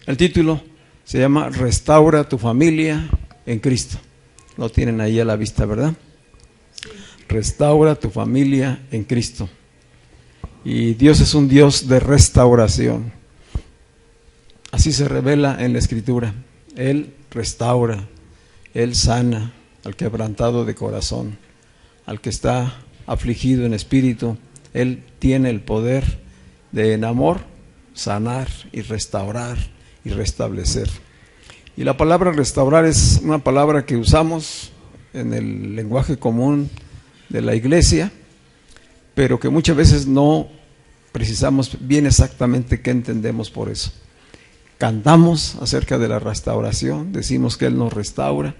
El título se llama Restaura tu familia en Cristo. Lo tienen ahí a la vista, ¿verdad? Restaura tu familia en Cristo. Y Dios es un Dios de restauración. Así se revela en la Escritura. Él restaura, Él sana al quebrantado de corazón, al que está afligido en espíritu. Él tiene el poder de en amor sanar y restaurar y restablecer. Y la palabra restaurar es una palabra que usamos en el lenguaje común de la iglesia, pero que muchas veces no precisamos bien exactamente qué entendemos por eso. Cantamos acerca de la restauración, decimos que Él nos restaura,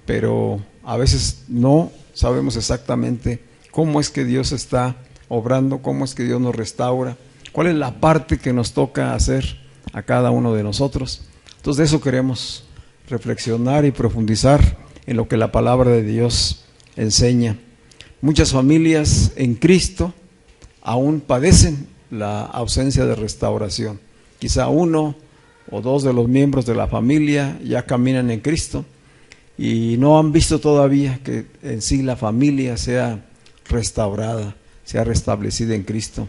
pero a veces no sabemos exactamente cómo es que Dios está obrando, cómo es que Dios nos restaura, cuál es la parte que nos toca hacer a cada uno de nosotros. Entonces de eso queremos reflexionar y profundizar en lo que la palabra de Dios enseña. Muchas familias en Cristo aún padecen la ausencia de restauración. Quizá uno o dos de los miembros de la familia ya caminan en Cristo y no han visto todavía que en sí la familia sea restaurada, sea restablecida en Cristo,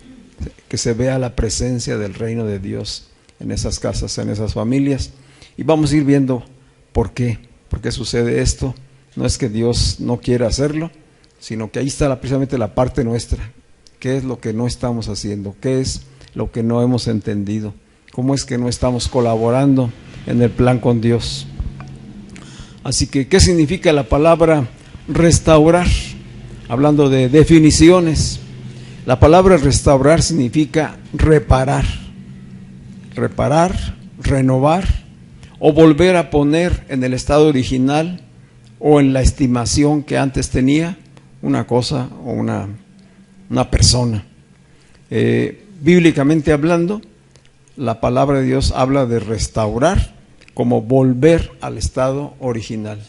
que se vea la presencia del reino de Dios en esas casas, en esas familias. Y vamos a ir viendo por qué sucede esto. No es que Dios no quiera hacerlo, sino que ahí está precisamente la parte nuestra. ¿Qué es lo que no estamos haciendo? ¿Qué es lo que no hemos entendido? ¿Cómo es que no estamos colaborando en el plan con Dios? Así que, ¿qué significa la palabra restaurar? Hablando de definiciones, la palabra restaurar significa reparar, renovar o volver a poner en el estado original o en la estimación que antes tenía una cosa o una persona. Bíblicamente hablando, la palabra de Dios habla de restaurar como volver al estado original,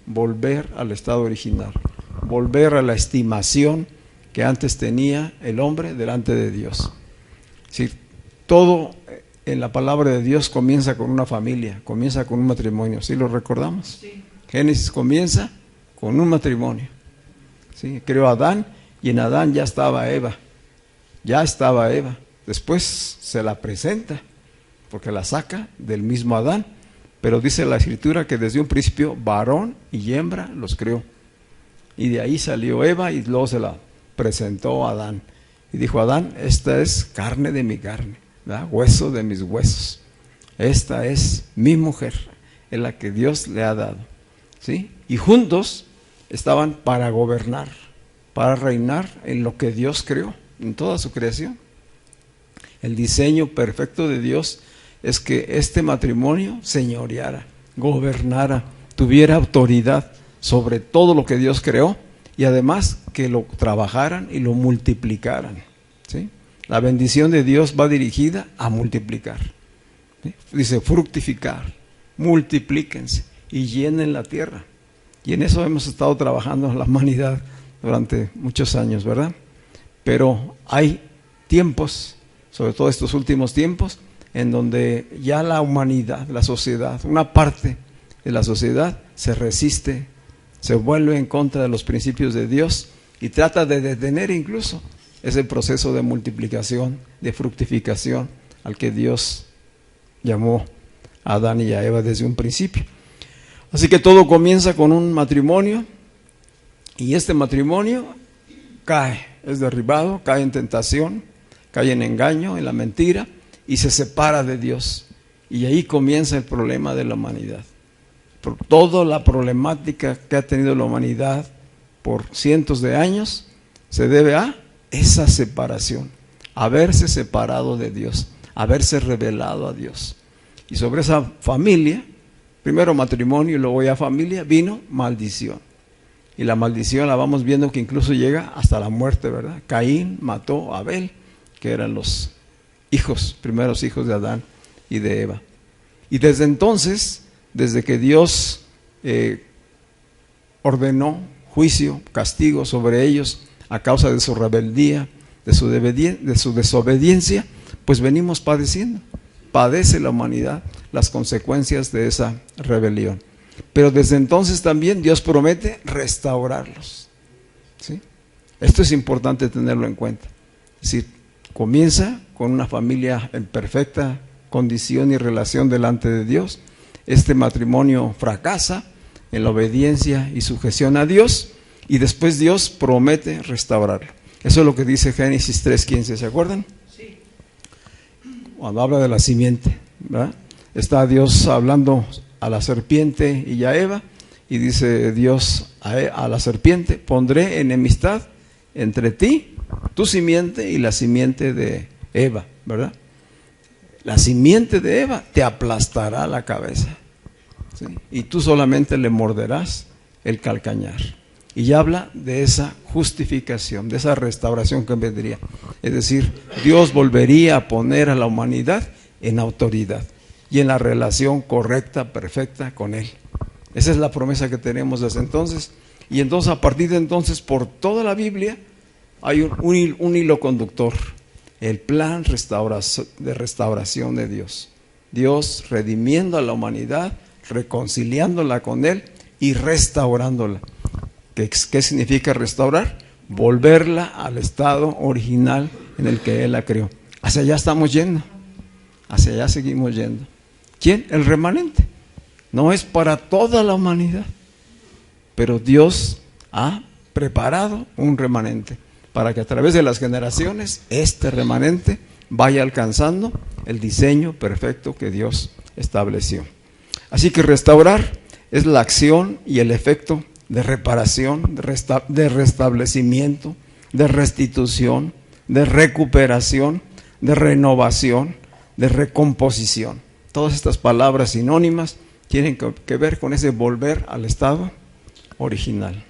volver al estado original, volver a la estimación que antes tenía el hombre delante de Dios. Sí, todo en la palabra de Dios comienza con una familia, comienza con un matrimonio. ¿Sí lo recordamos? Sí. Génesis comienza con un matrimonio. ¿Sí? Creó a Adán y en Adán ya estaba Eva. Después se la presenta porque la saca del mismo Adán. Pero dice la Escritura que desde un principio varón y hembra los creó. Y de ahí salió Eva y luego se la presentó a Adán. Y dijo Adán, esta es carne de mi carne, ¿verdad? Hueso de mis huesos. Esta es mi mujer, es la que Dios le ha dado. ¿Sí? Y juntos estaban para gobernar, para reinar en lo que Dios creó, en toda su creación. El diseño perfecto de Dios es que este matrimonio señoreara, gobernara, tuviera autoridad sobre todo lo que Dios creó y además que lo trabajaran y lo multiplicaran. ¿Sí? La bendición de Dios va dirigida a multiplicar. ¿Sí? Dice fructificar, multiplíquense y llenen la tierra. Y en eso hemos estado trabajando en la humanidad durante muchos años, ¿verdad? Pero hay tiempos, sobre todo estos últimos tiempos, en donde ya la humanidad, la sociedad, una parte de la sociedad se resiste, se vuelve en contra de los principios de Dios y trata de detener incluso ese proceso de multiplicación, de fructificación al que Dios llamó a Adán y a Eva desde un principio. Así que todo comienza con un matrimonio y este matrimonio cae, es derribado, cae en tentación, cae en engaño, en la mentira y se separa de Dios. Y ahí comienza el problema de la humanidad. Por toda la problemática que ha tenido la humanidad por cientos de años se debe a esa separación, haberse separado de Dios, haberse rebelado a Dios. Y sobre esa familia, primero matrimonio y luego ya familia, vino maldición. Y la maldición la vamos viendo que incluso llega hasta la muerte, ¿verdad? Caín mató a Abel, que eran los primeros hijos de Adán y de Eva. Y desde entonces, desde que Dios ordenó juicio, castigo sobre ellos a causa de su rebeldía, de su desobediencia, pues venimos padeciendo. Padece la humanidad las consecuencias de esa rebelión. Pero desde entonces también Dios promete restaurarlos, ¿sí? Esto es importante tenerlo en cuenta. Es decir, comienza con una familia en perfecta condición y relación delante de Dios. Este matrimonio fracasa en la obediencia y sujeción a Dios, y después Dios promete restaurarlo. Eso es lo que dice Génesis 3:15, ¿se acuerdan? Sí. Cuando habla de la simiente, ¿verdad? Está Dios hablando a la serpiente y a Eva, y dice Dios a la serpiente: pondré enemistad entre ti, tu simiente, y la simiente de Eva, ¿verdad? La simiente de Eva te aplastará la cabeza, ¿sí? Y tú solamente le morderás el calcañar. Y ya habla de esa justificación, de esa restauración que vendría. Es decir, Dios volvería a poner a la humanidad en autoridad y en la relación correcta, perfecta con Él. Esa es la promesa que tenemos desde entonces. Y entonces, a partir de entonces, por toda la Biblia hay un hilo conductor: el plan de restauración de Dios. Dios redimiendo a la humanidad, reconciliándola con Él y restaurándola. ¿Qué significa restaurar? Volverla al estado original en el que Él la creó. Hacia allá estamos yendo, hacia allá seguimos yendo. ¿Quién? El remanente. No es para toda la humanidad, pero Dios ha preparado un remanente para que a través de las generaciones este remanente vaya alcanzando el diseño perfecto que Dios estableció. Así que restaurar es la acción y el efecto de reparación, de restablecimiento, de restitución, de recuperación, de renovación, de recomposición. Todas estas palabras sinónimas tienen que ver con ese volver al estado original.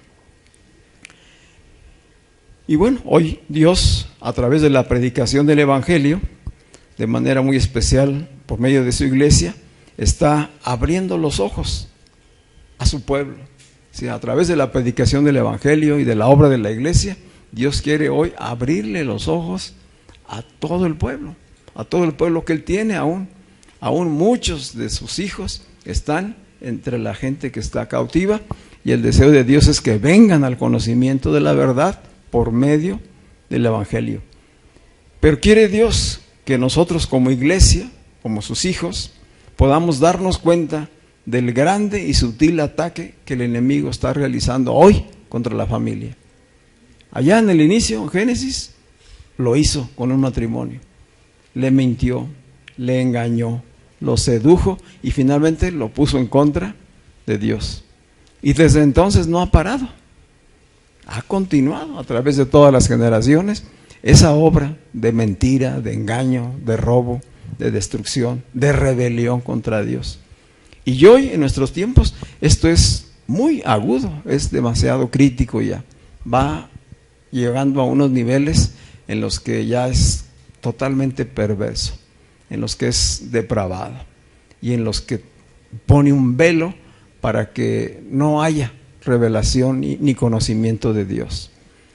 Y bueno, hoy Dios, a través de la predicación del Evangelio, de manera muy especial por medio de su iglesia, está abriendo los ojos a su pueblo. Sí, a través de la predicación del Evangelio y de la obra de la iglesia, Dios quiere hoy abrirle los ojos a todo el pueblo que Él tiene aún. Aún muchos de sus hijos están entre la gente que está cautiva, y el deseo de Dios es que vengan al conocimiento de la verdad por medio del Evangelio. Pero quiere Dios que nosotros como iglesia, como sus hijos, podamos darnos cuenta del grande y sutil ataque que el enemigo está realizando hoy contra la familia. Allá en el inicio, en Génesis, lo hizo con un matrimonio. Le mintió, le engañó, lo sedujo y finalmente lo puso en contra de Dios. Y desde entonces no ha parado. Ha continuado a través de todas las generaciones esa obra de mentira, de engaño, de robo, de destrucción, de rebelión contra Dios. Y hoy, en nuestros tiempos, esto es muy agudo, es demasiado crítico ya. Va llegando a unos niveles en los que ya es totalmente perverso, en los que es depravado y en los que pone un velo para que no haya revelación ni conocimiento de Dios,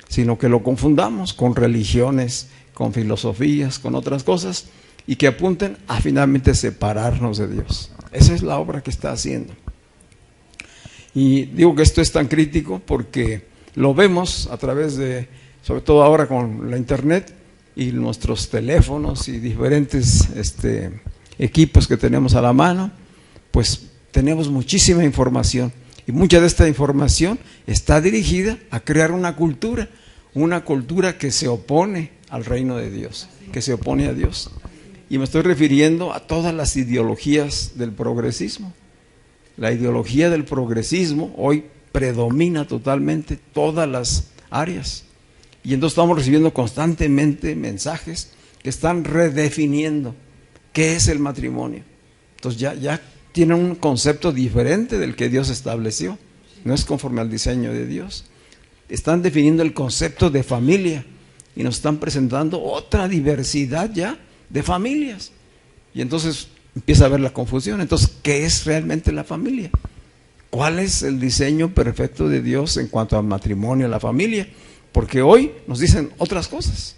sino que lo confundamos con religiones, con filosofías, con otras cosas, y que apunten a finalmente separarnos de Dios. Esa es la obra que está haciendo. Y digo que esto es tan crítico porque lo vemos a través de, sobre todo ahora con la internet y nuestros teléfonos y diferentes equipos que tenemos a la mano, pues tenemos muchísima información, y mucha de esta información está dirigida a crear una cultura que se opone al reino de Dios, que se opone a Dios. Y me estoy refiriendo a todas las ideologías del progresismo. La ideología del progresismo hoy predomina totalmente todas las áreas. Y entonces estamos recibiendo constantemente mensajes que están redefiniendo qué es el matrimonio. Entonces ya tienen un concepto diferente del que Dios estableció. No es conforme al diseño de Dios. están definiendo el concepto de familia y nos están presentando otra diversidad ya de familias. Y entonces empieza a haber la confusión. Entonces, ¿qué es realmente la familia? ¿Cuál es el diseño perfecto de Dios en cuanto al matrimonio, a la familia? Porque hoy nos dicen otras cosas,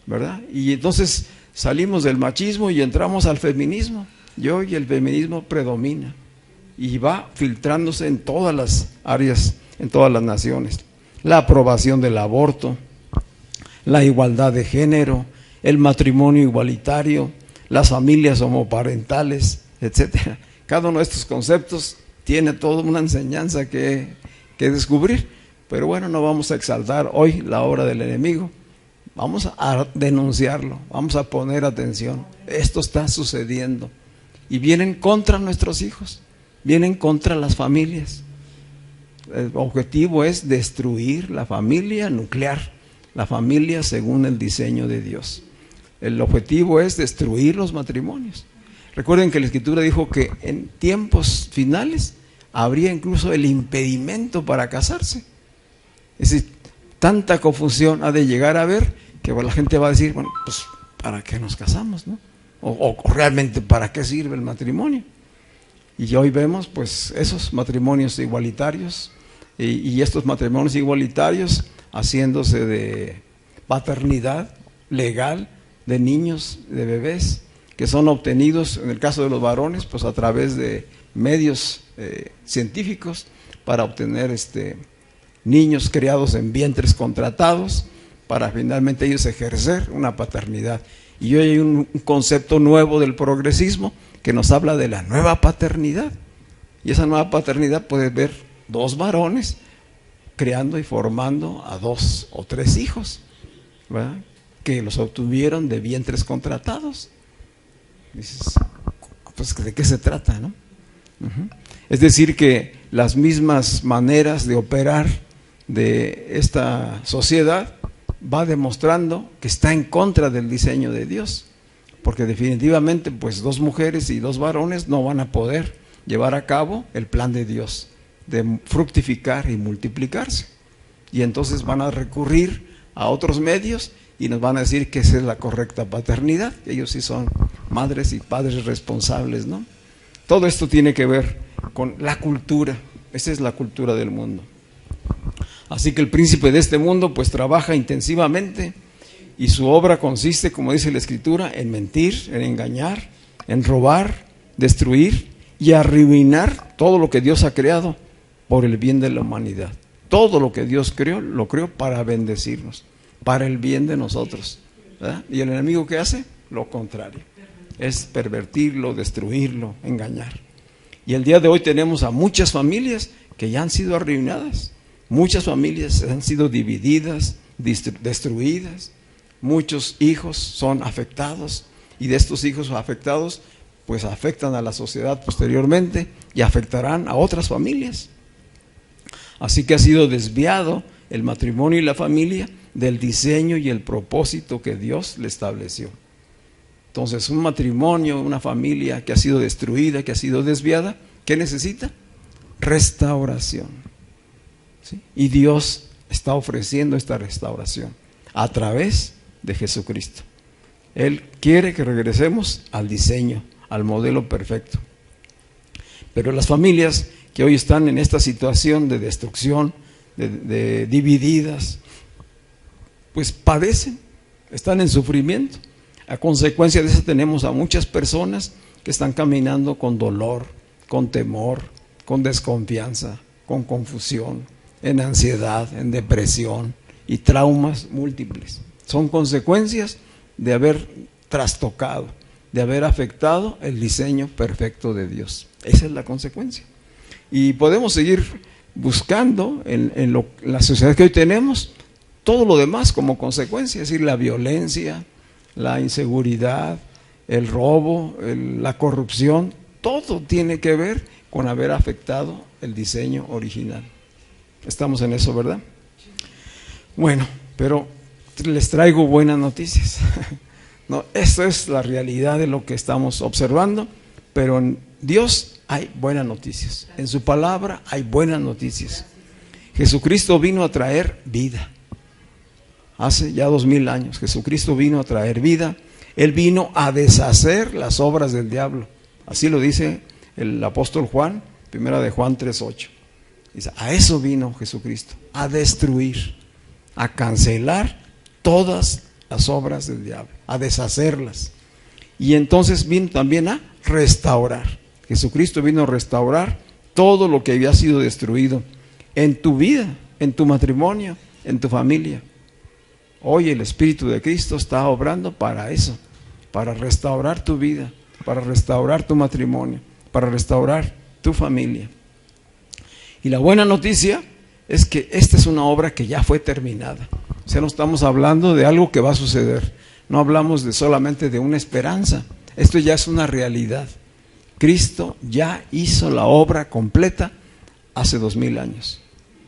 ¿verdad? Y entonces salimos del machismo y entramos al feminismo. Y hoy el feminismo predomina y va filtrándose en todas las áreas, en todas las naciones. La aprobación del aborto, la igualdad de género, el matrimonio igualitario, las familias homoparentales, etcétera. Cada uno de estos conceptos tiene toda una enseñanza que descubrir. Pero bueno, no vamos a exaltar hoy la obra del enemigo. Vamos a denunciarlo, vamos a poner atención. Esto está sucediendo y vienen contra nuestros hijos, vienen contra las familias. El objetivo es destruir la familia nuclear, la familia según el diseño de Dios. El objetivo es destruir los matrimonios. Recuerden que la Escritura dijo que en tiempos finales habría incluso el impedimento para casarse. Es decir, tanta confusión ha de llegar a haber que la gente va a decir, bueno, pues ¿para qué nos casamos, no? O realmente ¿para qué sirve el matrimonio? Y hoy vemos pues esos matrimonios igualitarios y estos matrimonios igualitarios haciéndose de paternidad legal de niños, de bebés, que son obtenidos, en el caso de los varones, pues a través de medios científicos para obtener niños criados en vientres contratados para finalmente ellos ejercer una paternidad. Y hoy hay un concepto nuevo del progresismo que nos habla de la nueva paternidad. Y esa nueva paternidad puede ver 2 varones creando y formando a 2 o 3 hijos, ¿verdad?, que los obtuvieron de vientres contratados. Dices, pues ¿de qué se trata, no? Es decir, que las mismas maneras de operar de esta sociedad va demostrando que está en contra del diseño de Dios, porque definitivamente pues 2 mujeres y 2 varones no van a poder llevar a cabo el plan de Dios de fructificar y multiplicarse, y entonces van a recurrir a otros medios y nos van a decir que esa es la correcta paternidad, que ellos sí son madres y padres responsables, ¿no? Todo esto tiene que ver con la cultura. Esa es la cultura del mundo. Así que el príncipe de este mundo pues trabaja intensivamente y su obra consiste, como dice la Escritura, en mentir, en engañar, en robar, destruir y arruinar todo lo que Dios ha creado por el bien de la humanidad. Todo lo que Dios creó, lo creó para bendecirnos, para el bien de nosotros, ¿verdad? Y el enemigo, ¿qué hace? Lo contrario, es pervertirlo, destruirlo, engañar. Y el día de hoy tenemos a muchas familias que ya han sido arruinadas. Muchas familias han sido divididas, destruidas. Muchos hijos son afectados y de estos hijos afectados pues afectan a la sociedad posteriormente y afectarán a otras familias. Así que ha sido desviado el matrimonio y la familia del diseño y el propósito que Dios le estableció. Entonces, un matrimonio, una familia que ha sido destruida, que ha sido desviada, ¿qué necesita? Restauración. ¿Sí? Y Dios está ofreciendo esta restauración a través de Jesucristo. Él quiere que regresemos al diseño, al modelo perfecto. Pero las familias que hoy están en esta situación de destrucción, de divididas, pues padecen, están en sufrimiento. A consecuencia de eso tenemos a muchas personas que están caminando con dolor, con temor, con desconfianza, con confusión, en ansiedad, en depresión y traumas múltiples. Son consecuencias de haber trastocado, de haber afectado el diseño perfecto de Dios. Esa es la consecuencia. Y podemos seguir buscando en la sociedad que hoy tenemos todo lo demás como consecuencia, es decir, la violencia, la inseguridad, el robo, la corrupción, todo tiene que ver con haber afectado el diseño original. Estamos en eso, ¿verdad? Bueno, pero les traigo buenas noticias. No, esto es la realidad de lo que estamos observando, pero en Dios hay buenas noticias. En su palabra hay buenas noticias. Jesucristo vino a traer vida. Hace ya 2000 años Jesucristo vino a traer vida. Él vino a deshacer las obras del diablo. Así lo dice el apóstol Juan, primera de Juan 3:8. Dice, a eso vino Jesucristo, a destruir, a cancelar todas las obras del diablo, a deshacerlas. Y entonces vino también a restaurar. Jesucristo vino a restaurar todo lo que había sido destruido en tu vida, en tu matrimonio, en tu familia. Hoy el Espíritu de Cristo está obrando para eso, para restaurar tu vida, para restaurar tu matrimonio, para restaurar tu familia. Y la buena noticia es que esta es una obra que ya fue terminada. O sea, no estamos hablando de algo que va a suceder. No hablamos solamente de una esperanza. Esto ya es una realidad. Cristo ya hizo la obra completa hace 2000 años.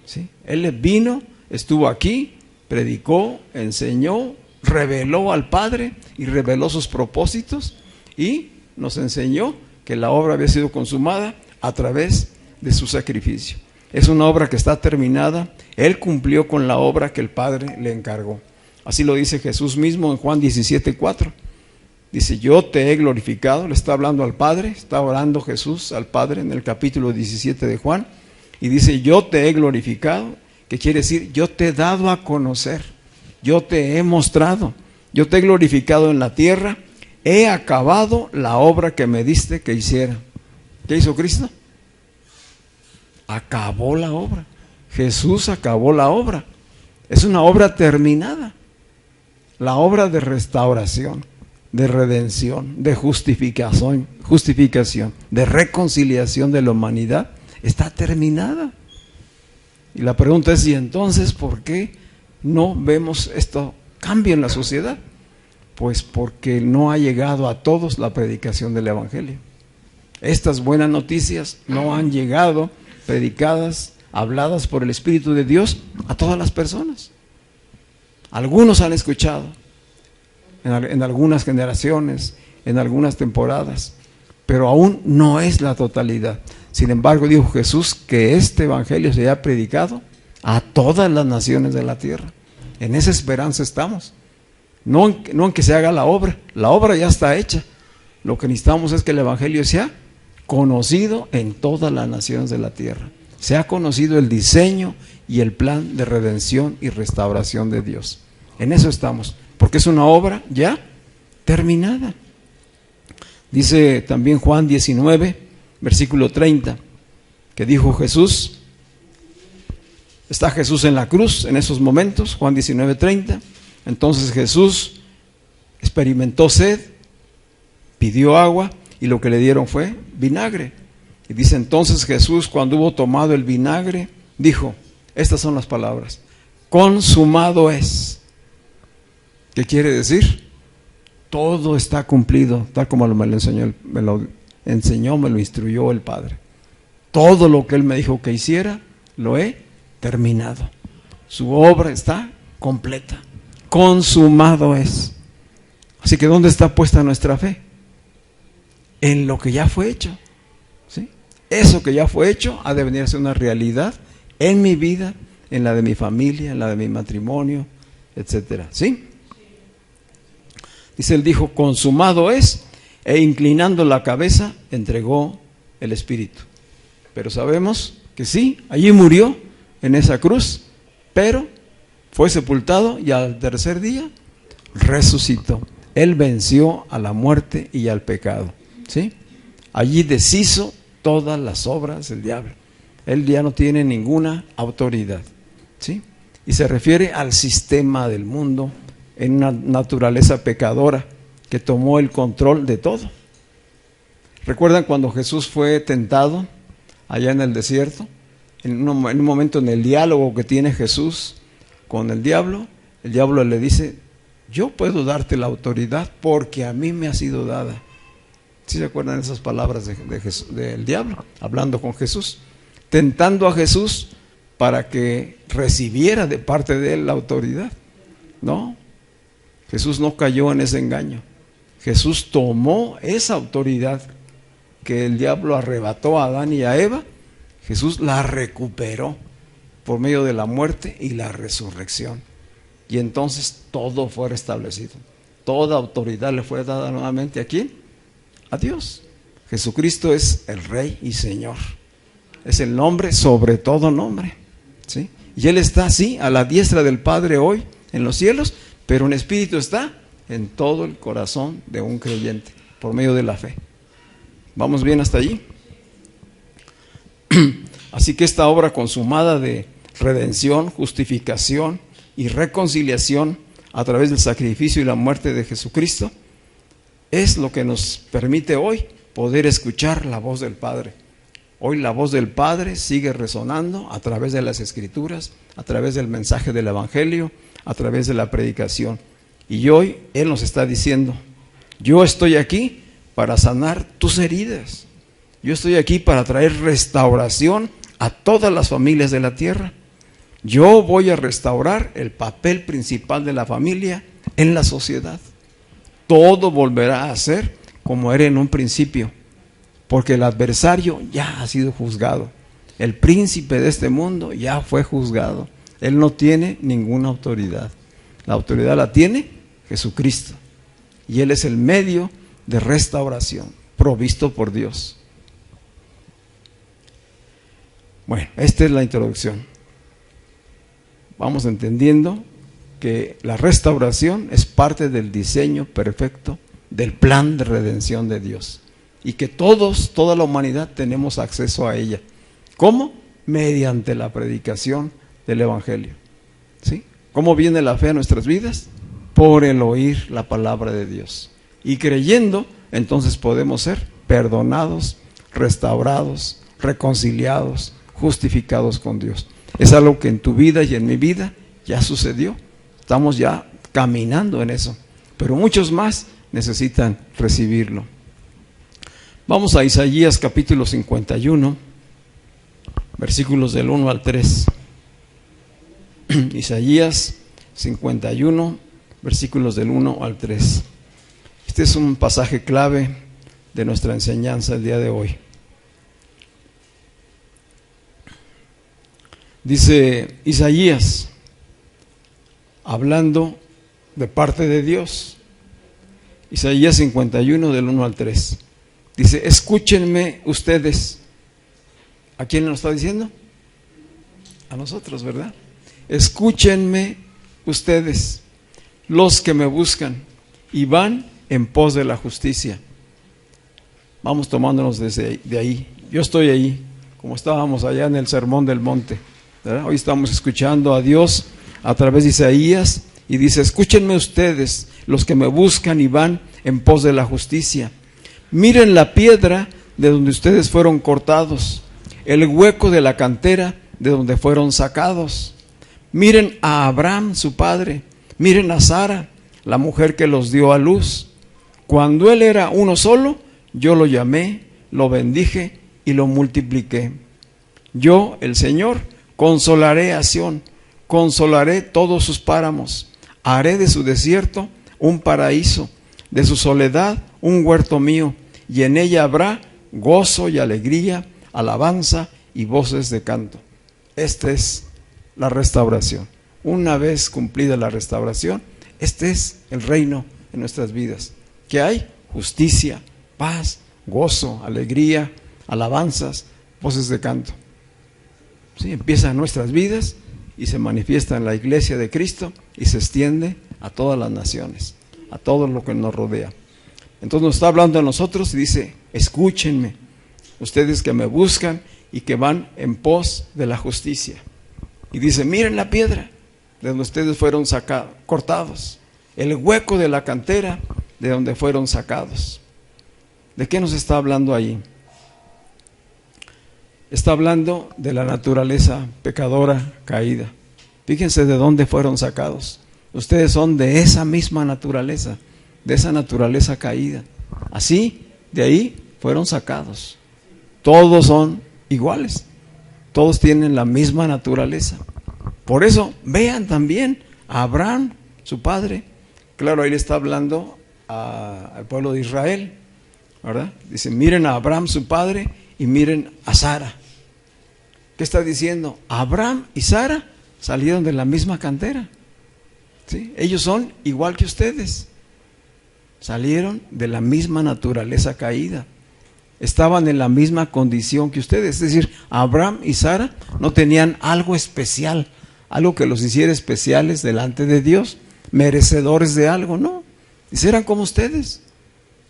¿Sí? Él vino, estuvo aquí, predicó, enseñó, reveló al Padre y reveló sus propósitos y nos enseñó que la obra había sido consumada a través de su sacrificio. Es una obra que está terminada. Él cumplió con la obra que el Padre le encargó. Así lo dice Jesús mismo en Juan 17:4. Dice, yo te he glorificado. Le está hablando al Padre, está orando Jesús al Padre en el capítulo 17 de Juan. Y dice, yo te he glorificado, que quiere decir, yo te he dado a conocer, yo te he mostrado, yo te he glorificado en la tierra, he acabado la obra que me diste que hiciera. ¿Qué hizo Cristo? Acabó la obra. Jesús acabó la obra. Es una obra terminada. La obra de restauración, de redención, de justificación, de reconciliación de la humanidad está terminada. Y la pregunta es, ¿y entonces por qué no vemos esto cambio en la sociedad? Pues porque no ha llegado a todos la predicación del Evangelio. Estas buenas noticias no han llegado predicadas, habladas por el Espíritu de Dios a todas las personas. Algunos han escuchado en algunas generaciones, en algunas temporadas, pero aún no es la totalidad. Sin embargo, dijo Jesús que este evangelio se haya predicado a todas las naciones de la tierra. En esa esperanza estamos. No en que se haga la obra ya está hecha. Lo que necesitamos es que el evangelio sea conocido en todas las naciones de la tierra. Se ha conocido el diseño y el plan de redención y restauración de Dios. En eso estamos, porque es una obra ya terminada. Dice también Juan 19, versículo 30, que dijo Jesús, está Jesús en la cruz en esos momentos, Juan 19, 30. Entonces Jesús experimentó sed, pidió agua y lo que le dieron fue vinagre. Y dice entonces Jesús, cuando hubo tomado el vinagre, dijo, estas son las palabras, consumado es. ¿Qué quiere decir? Todo está cumplido, tal como me lo enseñó, me lo instruyó el Padre. Todo lo que Él me dijo que hiciera, lo he terminado. Su obra está completa. Consumado es. Así que ¿dónde está puesta nuestra fe? En lo que ya fue hecho. ¿Sí? Eso que ya fue hecho ha de venir a ser una realidad en mi vida, en la de mi familia, en la de mi matrimonio, etcétera. ¿Sí? Dice, Él dijo, consumado es, e inclinando la cabeza, entregó el Espíritu. Pero sabemos que sí, allí murió en esa cruz, pero fue sepultado y al tercer día resucitó. Él venció a la muerte y al pecado. ¿Sí? Allí deshizo todas las obras del diablo. Él ya no tiene ninguna autoridad. ¿Sí? Y se refiere al sistema del mundo en una naturaleza pecadora que tomó el control de todo. ¿Recuerdan cuando Jesús fue tentado allá en el desierto? En un momento en el diálogo que tiene Jesús con el diablo le dice, yo puedo darte la autoridad porque a mí me ha sido dada. ¿Sí se acuerdan esas palabras del diablo? Hablando con Jesús, tentando a Jesús para que recibiera de parte de él la autoridad. No, Jesús no cayó en ese engaño. Jesús tomó esa autoridad que el diablo arrebató a Adán y a Eva. Jesús la recuperó por medio de la muerte y la resurrección. Y entonces todo fue restablecido. Toda autoridad le fue dada nuevamente ¿a quién? A Dios. Jesucristo es el Rey y Señor. Es el nombre sobre todo nombre, ¿sí? Y Él está así a la diestra del Padre hoy en los cielos, pero en espíritu está en todo el corazón de un creyente por medio de la fe. ¿Vamos bien hasta allí? Así que esta obra consumada de redención, justificación y reconciliación a través del sacrificio y la muerte de Jesucristo es lo que nos permite hoy poder escuchar la voz del Padre. Hoy la voz del Padre sigue resonando a través de las Escrituras, a través del mensaje del Evangelio, a través de la predicación. Y hoy Él nos está diciendo, yo estoy aquí para sanar tus heridas. Yo estoy aquí para traer restauración a todas las familias de la tierra. Yo voy a restaurar el papel principal de la familia en la sociedad. Todo volverá a ser como era en un principio, porque el adversario ya ha sido juzgado. El príncipe de este mundo ya fue juzgado. Él no tiene ninguna autoridad. La autoridad la tiene Jesucristo. Y Él es el medio de restauración provisto por Dios. Bueno, esta es la introducción. Vamos entendiendo que la restauración es parte del diseño perfecto del plan de redención de Dios. Y que toda la humanidad tenemos acceso a ella. ¿Cómo? Mediante la predicación del Evangelio. ¿Sí? ¿Cómo viene la fe a nuestras vidas? Por el oír la palabra de Dios. Y creyendo, entonces podemos ser perdonados, restaurados, reconciliados, justificados con Dios. Es algo que en tu vida y en mi vida ya sucedió. Estamos ya caminando en eso. Pero muchos más necesitan recibirlo. Vamos a Isaías capítulo 51, versículos del 1 al 3. Isaías 51, versículos del 1 al 3. Este es un pasaje clave de nuestra enseñanza el día de hoy. Dice Isaías, hablando de parte de Dios, Isaías 51 del 1 al 3. Dice, escúchenme ustedes. ¿A quién nos está diciendo? A nosotros, ¿verdad? Escúchenme ustedes, los que me buscan y van en pos de la justicia. Vamos tomándonos desde de ahí. Yo estoy ahí, como estábamos allá en el Sermón del Monte, ¿verdad? Hoy estamos escuchando a Dios a través de Isaías y dice, escúchenme ustedes, los que me buscan y van en pos de la justicia. Miren la piedra de donde ustedes fueron cortados, el hueco de la cantera de donde fueron sacados. Miren a Abraham, su padre, miren a Sara, la mujer que los dio a luz. Cuando él era uno solo, yo lo llamé, lo bendije y lo multipliqué. Yo, el Señor, consolaré a Sión, consolaré todos sus páramos, haré de su desierto un paraíso, de su soledad un huerto mío, y en ella habrá gozo y alegría, alabanza y voces de canto. Esta es la restauración. Una vez cumplida la restauración, este es el reino en nuestras vidas. ¿Qué hay? Justicia, paz, gozo, alegría, alabanzas, voces de canto. ¿Sí? Empieza en nuestras vidas y se manifiesta en la iglesia de Cristo y se extiende a todas las naciones, a todo lo que nos rodea. Entonces nos está hablando a nosotros y dice, escúchenme, ustedes que me buscan y que van en pos de la justicia. Y dice, miren la piedra de donde ustedes fueron cortados, el hueco de la cantera de donde fueron sacados. ¿De qué nos está hablando ahí? Está hablando de la naturaleza pecadora caída. Fíjense de dónde fueron sacados. Ustedes son de esa misma naturaleza, de esa naturaleza caída. Así, de ahí fueron sacados. Todos son iguales. Todos tienen la misma naturaleza. Por eso, vean también a Abraham, su padre. Claro, ahí le está hablando al pueblo de Israel, ¿verdad? Dice, miren a Abraham, su padre, y miren a Sara. ¿Qué está diciendo? Abraham y Sara salieron de la misma cantera. ¿Sí? Ellos son igual que ustedes. Salieron de la misma naturaleza caída. Estaban en la misma condición que ustedes. Es decir, Abraham y Sara no tenían algo especial, algo que los hiciera especiales delante de Dios, merecedores de algo, no. Eran como ustedes.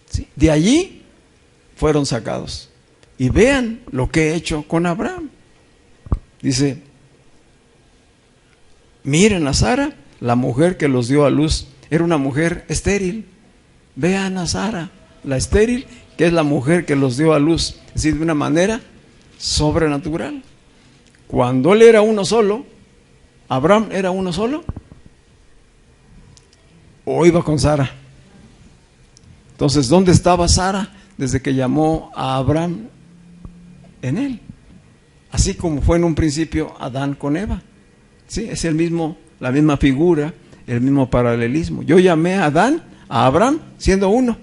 ¿Sí? De allí fueron sacados. Y vean lo que he hecho con Abraham. Dice, miren a Sara, la mujer que los dio a luz, era una mujer estéril. Vean a Sara, la estéril, que es la mujer que los dio a luz. Es decir, de una manera sobrenatural. Cuando él era uno solo, Abraham era uno solo, o iba con Sara. Entonces, ¿dónde estaba Sara desde que llamó a Abraham? En él. Así como fue en un principio Adán con Eva. Sí, es el mismo, la misma figura, el mismo paralelismo. Yo llamé a Adán, a Abraham, siendo uno,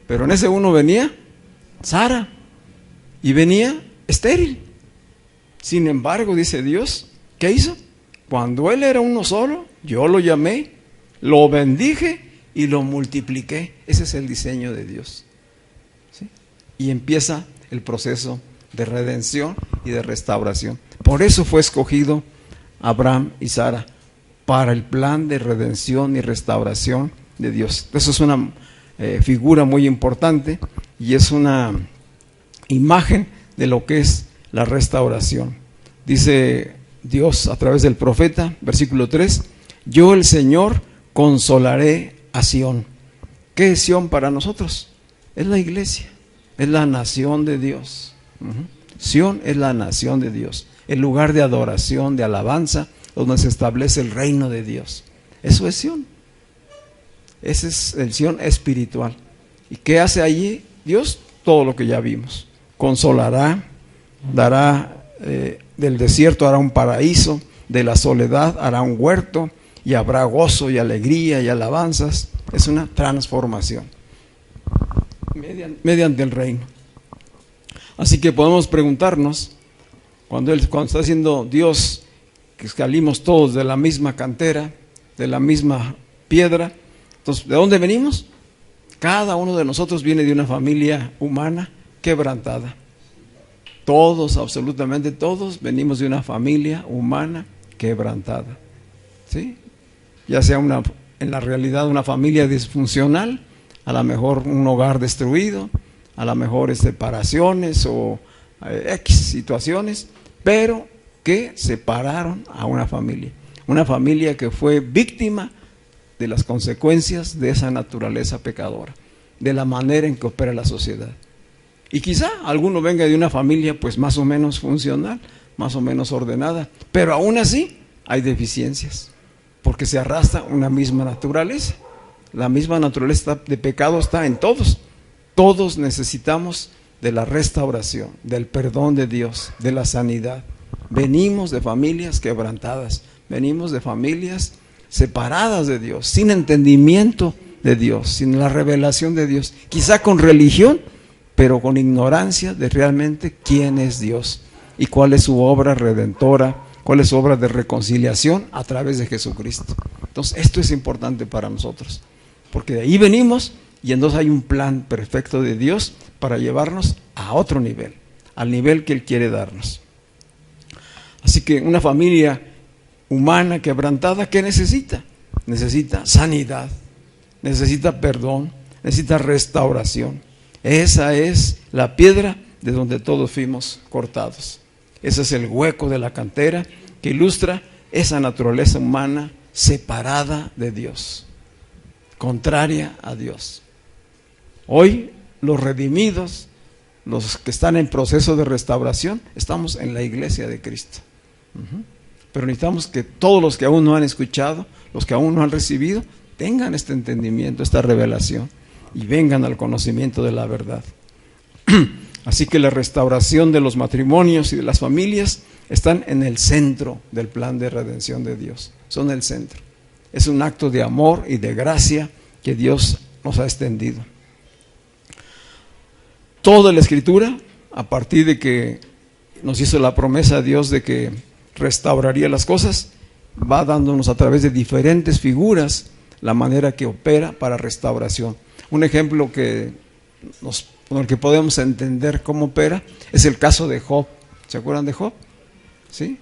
pero en ese uno venía Sara y venía estéril. Sin embargo, dice Dios, ¿qué hizo? Cuando él era uno solo, yo lo llamé, lo bendije y lo multipliqué. Ese es el diseño de Dios. ¿Sí? Y empieza el proceso de redención y de restauración. Por eso fue escogido Abraham y Sara, para el plan de redención y restauración de Dios. Eso es una figura muy importante y es una imagen de lo que es la restauración. Dice Dios a través del profeta, versículo 3, yo el Señor consolaré a Sión. ¿Qué es Sión para nosotros? Es la iglesia, es la nación de Dios. Sión es la nación de Dios, el lugar de adoración, de alabanza, donde se establece el reino de Dios. Eso es Sión. Ese es el Sión espiritual. ¿Y qué hace allí Dios? Todo lo que ya vimos. Consolará, dará del desierto hará un paraíso, de la soledad hará un huerto, y habrá gozo y alegría y alabanzas. Es una transformación mediante el reino. Así que podemos preguntarnos, cuando está haciendo Dios que salimos todos de la misma cantera, de la misma piedra, entonces, ¿de dónde venimos? Cada uno de nosotros viene de una familia humana quebrantada. Todos, absolutamente todos, venimos de una familia humana quebrantada. ¿Sí? Ya sea en la realidad una familia disfuncional, a lo mejor un hogar destruido, a lo mejor separaciones o X situaciones, pero que separaron a una familia que fue víctima de las consecuencias de esa naturaleza pecadora, de la manera en que opera la sociedad. Y quizá alguno venga de una familia pues más o menos funcional, más o menos ordenada, pero aún así hay deficiencias, porque se arrastra una misma naturaleza. La misma naturaleza de pecado está en todos. Todos necesitamos de la restauración, del perdón de Dios, de la sanidad. Venimos de familias quebrantadas, venimos de familias separadas de Dios, sin entendimiento de Dios, sin la revelación de Dios, quizá con religión, pero con ignorancia de realmente quién es Dios y cuál es su obra redentora, cuál es su obra de reconciliación a través de Jesucristo. Entonces esto es importante para nosotros, porque de ahí venimos y entonces hay un plan perfecto de Dios para llevarnos a otro nivel, al nivel que Él quiere darnos. Así que una familia humana quebrantada, ¿qué necesita? Necesita sanidad, necesita perdón, necesita restauración. Esa es la piedra de donde todos fuimos cortados. Ese es el hueco de la cantera que ilustra esa naturaleza humana separada de Dios, contraria a Dios. Hoy los redimidos, los que están en proceso de restauración, estamos en la iglesia de Cristo. Pero necesitamos que todos los que aún no han escuchado, los que aún no han recibido, tengan este entendimiento, esta revelación y vengan al conocimiento de la verdad. Así que la restauración de los matrimonios y de las familias están en el centro del plan de redención de Dios. Son el centro. Es un acto de amor y de gracia que Dios nos ha extendido. Toda la Escritura, a partir de que nos hizo la promesa a Dios de que restauraría las cosas, va dándonos a través de diferentes figuras la manera que opera para restauración. Un ejemplo con el que podemos entender cómo opera es el caso de Job. ¿Se acuerdan de Job? ¿Sí?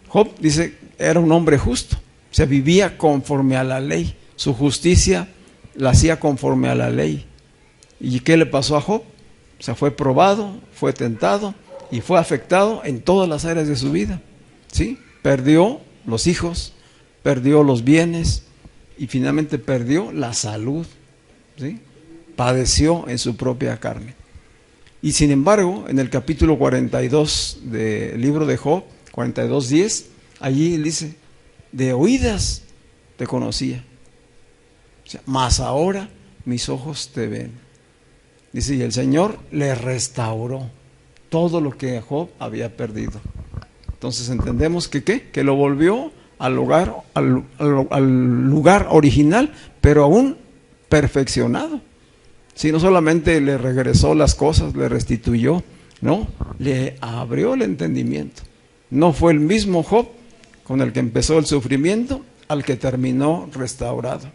Job dice, era un hombre justo, se vivía conforme a la ley, su justicia la hacía conforme a la ley. ¿Y qué le pasó a Job? O sea, fue probado, fue tentado y fue afectado en todas las áreas de su vida. ¿Sí? Perdió los hijos, perdió los bienes y finalmente perdió la salud. ¿Sí? Padeció en su propia carne. Y sin embargo, en el capítulo 42 del libro de Job, 42:10, allí dice, de oídas te conocía, o sea, mas ahora mis ojos te ven. Dice, y el Señor le restauró todo lo que Job había perdido. Entonces entendemos que ¿qué? Que lo volvió al lugar original, pero aún perfeccionado. Sí, no solamente le regresó las cosas, le restituyó, no, le abrió el entendimiento. No fue el mismo Job con el que empezó el sufrimiento al que terminó restaurado.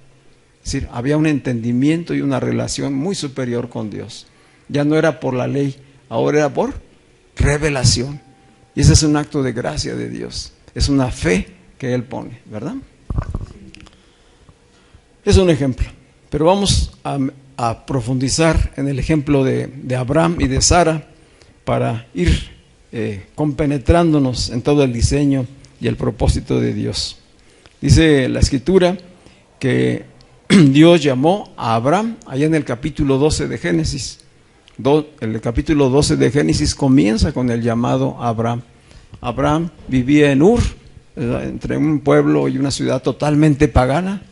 Es decir, había un entendimiento y una relación muy superior con Dios. Ya no era por la ley, ahora era por revelación. Y ese es un acto de gracia de Dios. Es una fe que Él pone, ¿verdad? Es un ejemplo. Pero vamos a profundizar en el ejemplo de Abraham y de Sara para ir compenetrándonos en todo el diseño y el propósito de Dios. Dice la Escritura que Dios llamó a Abraham allá en el capítulo 12 de Génesis. El capítulo 12 de Génesis comienza con el llamado a Abraham. Abraham vivía en Ur, entre un pueblo y una ciudad totalmente pagana.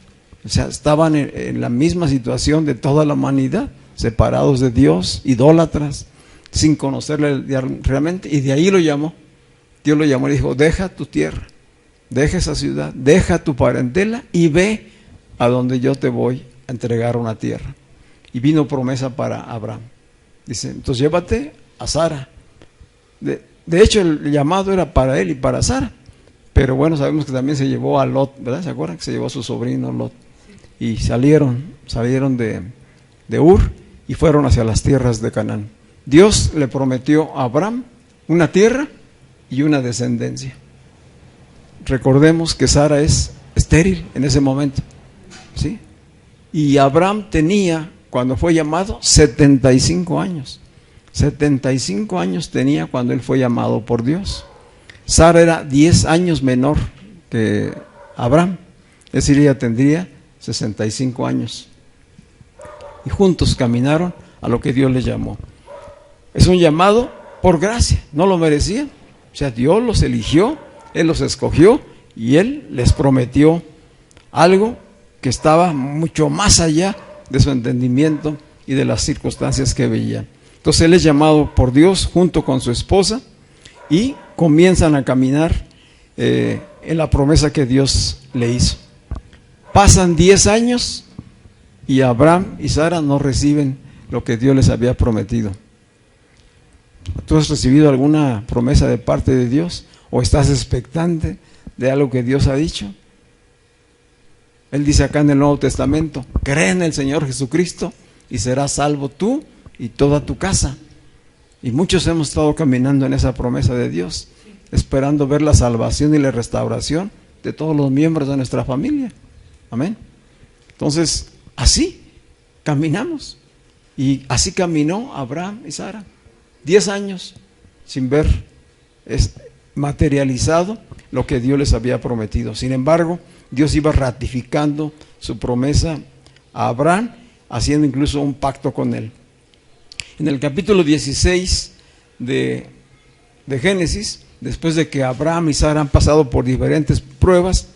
O sea, estaban en la misma situación de toda la humanidad, separados de Dios, idólatras, sin conocerle realmente. Y de ahí lo llamó. Dios lo llamó y dijo, deja tu tierra, deja esa ciudad, deja tu parentela y ve a donde yo te voy a entregar una tierra. Y vino promesa para Abraham. Dice, entonces llévate a Sara. De hecho, el llamado era para él y para Sara. Pero bueno, sabemos que también se llevó a Lot, ¿verdad? ¿Se acuerdan que se llevó a su sobrino Lot? Y salieron de Ur y fueron hacia las tierras de Canaán. Dios le prometió a Abraham una tierra y una descendencia. Recordemos que Sara es estéril en ese momento, ¿sí? Y Abraham tenía, cuando fue llamado, 75 años. 75 años tenía cuando él fue llamado por Dios. Sara era 10 años menor que Abraham, es decir, ella tendría 65 años. Y juntos caminaron a lo que Dios les llamó. Es un llamado por gracia, no lo merecían. O sea, Dios los eligió, Él los escogió y Él les prometió algo que estaba mucho más allá de su entendimiento y de las circunstancias que veían. Entonces él es llamado por Dios junto con su esposa y comienzan a caminar en la promesa que Dios le hizo. Pasan 10 años y Abraham y Sara no reciben lo que Dios les había prometido. ¿Tú has recibido alguna promesa de parte de Dios o estás expectante de algo que Dios ha dicho? Él dice acá en el Nuevo Testamento, cree en el Señor Jesucristo y serás salvo tú y toda tu casa. Y muchos hemos estado caminando en esa promesa de Dios, esperando ver la salvación y la restauración de todos los miembros de nuestra familia. Amén. Entonces, así caminamos. Y así caminó Abraham y Sara. 10 años sin ver materializado lo que Dios les había prometido. Sin embargo, Dios iba ratificando su promesa a Abraham, haciendo incluso un pacto con él. En el capítulo 16 de Génesis, después de que Abraham y Sara han pasado por diferentes pruebas,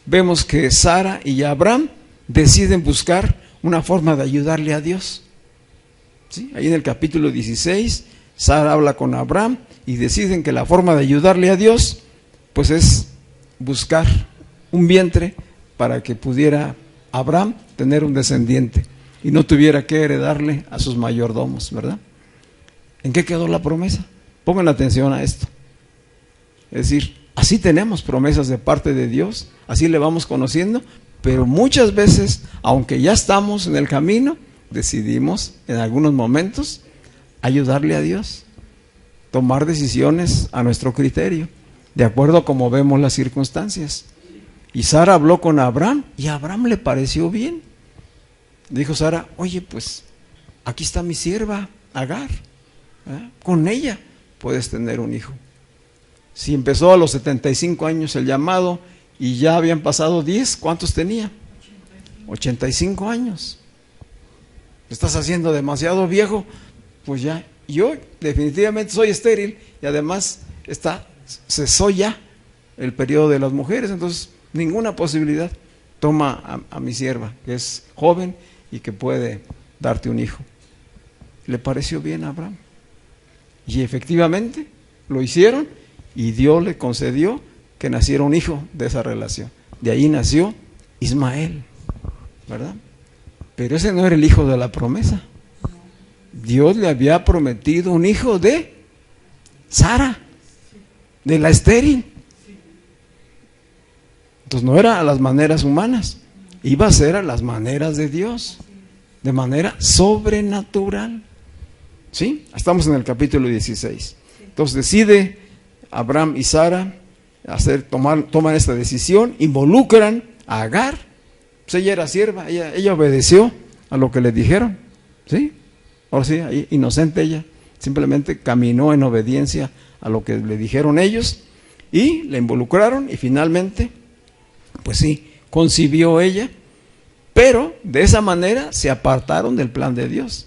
vemos que Sara y Abraham deciden buscar una forma de ayudarle a Dios. ¿Sí? Ahí en el capítulo 16, Sara habla con Abraham y deciden que la forma de ayudarle a Dios, pues es buscar un vientre para que pudiera Abraham tener un descendiente y no tuviera que heredarle a sus mayordomos, ¿verdad? ¿En qué quedó la promesa? Pongan atención a esto. Es decir, así tenemos promesas de parte de Dios, así le vamos conociendo, pero muchas veces, aunque ya estamos en el camino, decidimos en algunos momentos ayudarle a Dios, tomar decisiones a nuestro criterio, de acuerdo a cómo vemos las circunstancias. Y Sara habló con Abraham y a Abraham le pareció bien. Dijo Sara, oye, pues aquí está mi sierva Agar, con ella puedes tener un hijo. Si empezó a los 75 años el llamado y ya habían pasado 10, ¿cuántos tenía? 85 años. Estás haciendo demasiado viejo, pues ya. Yo definitivamente soy estéril y además cesó ya el periodo de las mujeres, entonces ninguna posibilidad. Toma a mi sierva, que es joven y que puede darte un hijo. Le pareció bien a Abraham. Y efectivamente lo hicieron y Dios le concedió que naciera un hijo de esa relación. De ahí nació Ismael, ¿verdad? Pero ese no era el hijo de la promesa. Dios le había prometido un hijo de Sara, de la estéril. Entonces no era a las maneras humanas, iba a ser a las maneras de Dios, de manera sobrenatural. ¿Sí? Estamos en el capítulo 16. Entonces decide Abraham y Sara toman esta decisión, involucran a Agar. Pues ella era sierva, ella obedeció a lo que le dijeron. ¿Sí? Ahora sí, inocente ella, simplemente caminó en obediencia a lo que le dijeron ellos y la involucraron y finalmente, pues sí, concibió ella, pero de esa manera se apartaron del plan de Dios.